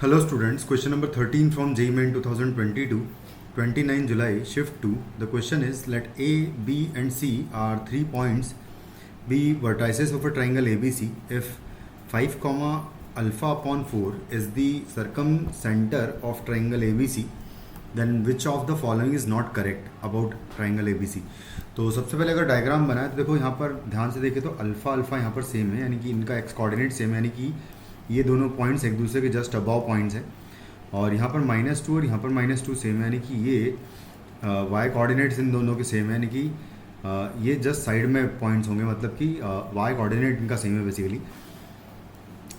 Hello students, question number 13 from JEE Main 2022, 29 July, shift 2. The question is, let A, B and C are 3 points be vertices of a triangle ABC if 5 comma alpha upon 4 is the circumcenter of triangle ABC, then which of the following is not correct about triangle ABC. तो सबसे पहले अगर diagram बनाए तो देखो यहाँ पर ध्यान से देखें तो अल्फ़ा अल्फ़ा यहाँ पर सेम है, यानी कि इनका एक्स कोऑर्डिनेट सेम है, यानी कि ये दोनों पॉइंट्स एक दूसरे के जस्ट अबव पॉइंट्स हैं. और यहाँ पर -2 और यहाँ पर -2 सेम है, यानी कि ये वाई कोऑर्डिनेट्स इन दोनों के सेम है, यानी कि ये जस्ट साइड में पॉइंट्स होंगे, मतलब कि वाई कोऑर्डिनेट इनका सेम है बेसिकली.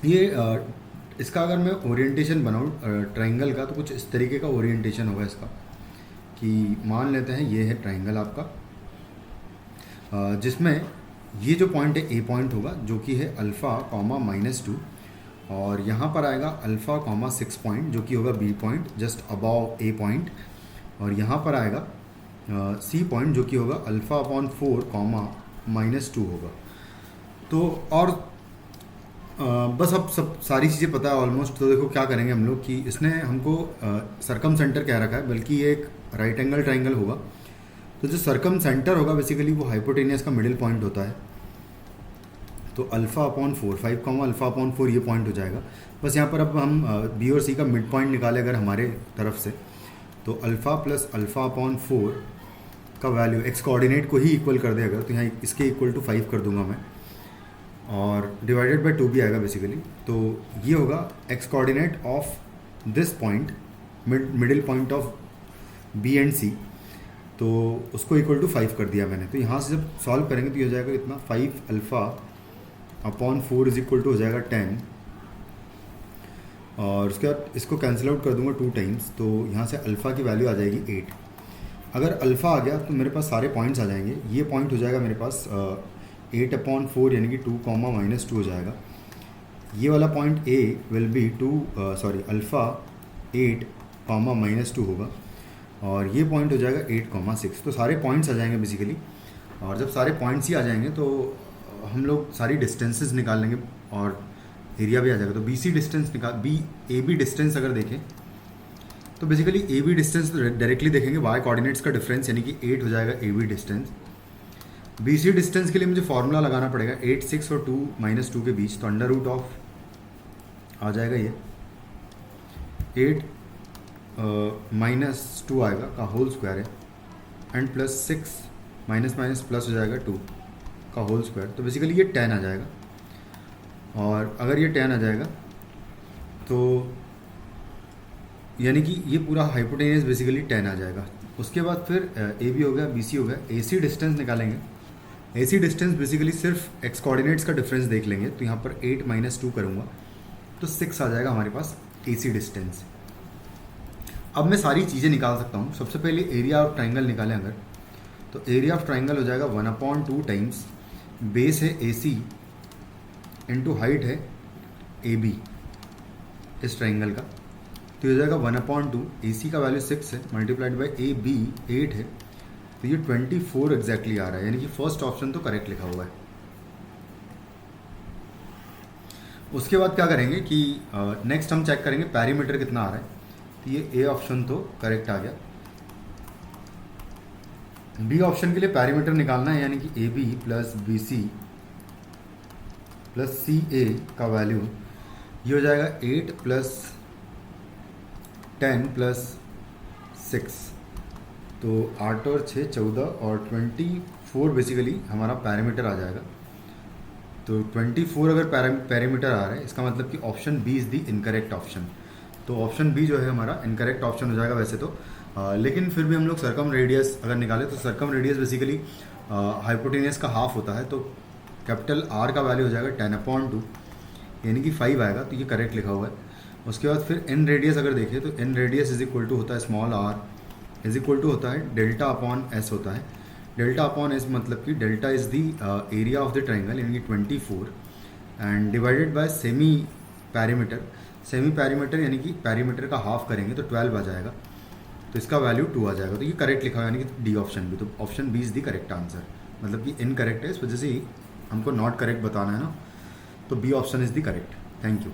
ये इसका अगर मैं ओरिएंटेशन बनाऊँ ट्राइंगल का तो कुछ इस तरीके का ओरिएंटेशन होगा इसका, कि मान लेते हैं ये है ट्राइंगल आपका, जिसमें ये जो पॉइंट है ए पॉइंट होगा जो कि है अल्फ़ा कॉमा -2, और यहाँ पर आएगा अल्फ़ा कॉमा 6 पॉइंट जो कि होगा बी पॉइंट जस्ट अबाव ए पॉइंट, और यहाँ पर आएगा सी पॉइंट जो कि होगा अल्फ़ा अपॉन 4 कॉमा -2 होगा. तो और बस अब सब सारी चीज़ें पता है ऑलमोस्ट. तो देखो क्या करेंगे हम लोग कि इसने हमको सरकम सेंटर कह रखा है, बल्कि ये एक राइट एंगल ट्राइंगल होगा. तो जो सरकम सेंटर होगा बेसिकली वो हाइपोटेनियस का मिडिल पॉइंट होता है. तो alpha upon 4 5 comma alpha upon 4 ये पॉइंट हो जाएगा. बस यहाँ पर अब हम बी और सी का मिड पॉइंट निकाले अगर हमारे तरफ से, तो अल्फ़ा प्लस अल्फ़ा अपॉन 4 का वैल्यू एक्स कोऑर्डिनेट को ही इक्वल कर दे अगर, तो यहाँ इसके इक्वल टू 5 कर दूंगा मैं, और डिवाइडेड बाय 2 भी आएगा बेसिकली. तो ये होगा X coordinate of this point, middle point of B and C, तो उसको इक्वल टू 5 कर दिया मैंने. तो यहाँ से जब सॉल्व करेंगे तो ये हो जाएगा इतना 5 alpha upon 4 is equal to हो जाएगा 10, और उसके बाद इसको कैंसिल आउट कर दूंगा 2 टाइम्स, तो यहाँ से अल्फ़ा की वैल्यू आ जाएगी 8. अगर अल्फ़ा आ गया तो मेरे पास सारे पॉइंट्स आ जाएंगे. ये पॉइंट हो जाएगा मेरे पास 8 अपॉन 4 यानी कि 2 कॉमा -2 हो जाएगा. ये वाला point A will be alpha 8 comma -2 होगा, और ये पॉइंट हो जाएगा 8 कॉमा 6. तो सारे पॉइंट्स आ जाएंगे बेसिकली, और जब सारे पॉइंट्स ही आ जाएंगे तो हम लोग सारी डिस्टेंसेस निकाल लेंगे और एरिया भी आ जाएगा. तो B C distance A B distance अगर देखें तो basically A B distance directly देखेंगे वाई कोऑर्डिनेट्स का डिफरेंस, यानी कि 8 हो जाएगा A B distance. B C distance के लिए मुझे फॉर्मूला लगाना पड़ेगा 8 6 और 2 -2 के बीच, तो अंडर रूट ऑफ आ जाएगा ये 8 -2 आएगा का होल स्क्वायर है, and plus 6 minus minus plus हो जाएगा 2 का होल स्क्वायर. तो बेसिकली ये 10 आ जाएगा, और अगर ये 10 आ जाएगा तो यानी कि ये पूरा हाइपोटेनियस बेसिकली 10 आ जाएगा. उसके बाद फिर ए बी हो गया, बी सी हो गया. ए सी डिस्टेंस निकालेंगे. ए सी डिस्टेंस बेसिकली सिर्फ एक्स कोऑर्डिनेट्स का डिफरेंस देख लेंगे, तो यहाँ पर 8 -2 करूँगा तो 6 आ जाएगा हमारे पास ए सी डिस्टेंस. अब मैं सारी चीज़ें निकाल सकता हूँ. सबसे पहले एरिया ऑफ ट्राइंगल निकालें अगर, तो एरिया ऑफ ट्राइंगल हो जाएगा 1/2 टाइम्स बेस है ए सी इंटू हाइट है ए बी इस ट्राइंगल का, तो हो जाएगा 1/2. ए सी का वैल्यू 6 है, मल्टीप्लाइड बाई ए बी 8 है, तो ये 24 एग्जैक्टली आ रहा है, यानी कि फर्स्ट ऑप्शन तो करेक्ट लिखा हुआ है. उसके बाद क्या करेंगे कि नेक्स्ट हम चेक करेंगे पैरीमीटर कितना आ रहा है. तो ये ए ऑप्शन तो करेक्ट आ गया. बी ऑप्शन के लिए पैरीमीटर निकालना है, यानी कि A B plus B C plus C A का वैल्यू ये हो जाएगा 8 प्लस 10 प्लस 6, तो 8 और 6 14, और 24 बेसिकली हमारा पैरामीटर आ जाएगा. तो 24 अगर पैरामीटर आ रहा है, इसका मतलब कि option B is the incorrect option. तो ऑप्शन बी जो है हमारा इनकरेक्ट ऑप्शन हो जाएगा वैसे तो, लेकिन फिर भी हम लोग सर्कम रेडियस अगर निकालें तो सर्कम रेडियस बेसिकली हाइपोटेनियस का हाफ होता है, तो कैपिटल आर का वैल्यू हो जाएगा 10/2 यानी कि 5 आएगा, तो ये करेक्ट लिखा हुआ है. उसके बाद फिर एन रेडियस अगर देखें तो inradius is equal to होता है small R is equal to होता है डेल्टा अपॉन एस होता है. डेल्टा अपॉन एस मतलब कि delta is the area of the triangle, यानी कि 24, and divided by semi perimeter. Semi perimeter यानी कि पैरीमीटर का हाफ करेंगे तो 12 आ जाएगा, तो इसका वैल्यू 2 आ जाएगा. तो ये करेक्ट लिखा हुआ है, यानी कि डी ऑप्शन भी. तो option B is the correct answer, मतलब कि इनकरेक्ट है, इस वजह से हमको नॉट करेक्ट बताना है ना, तो B option is the correct. Thank you.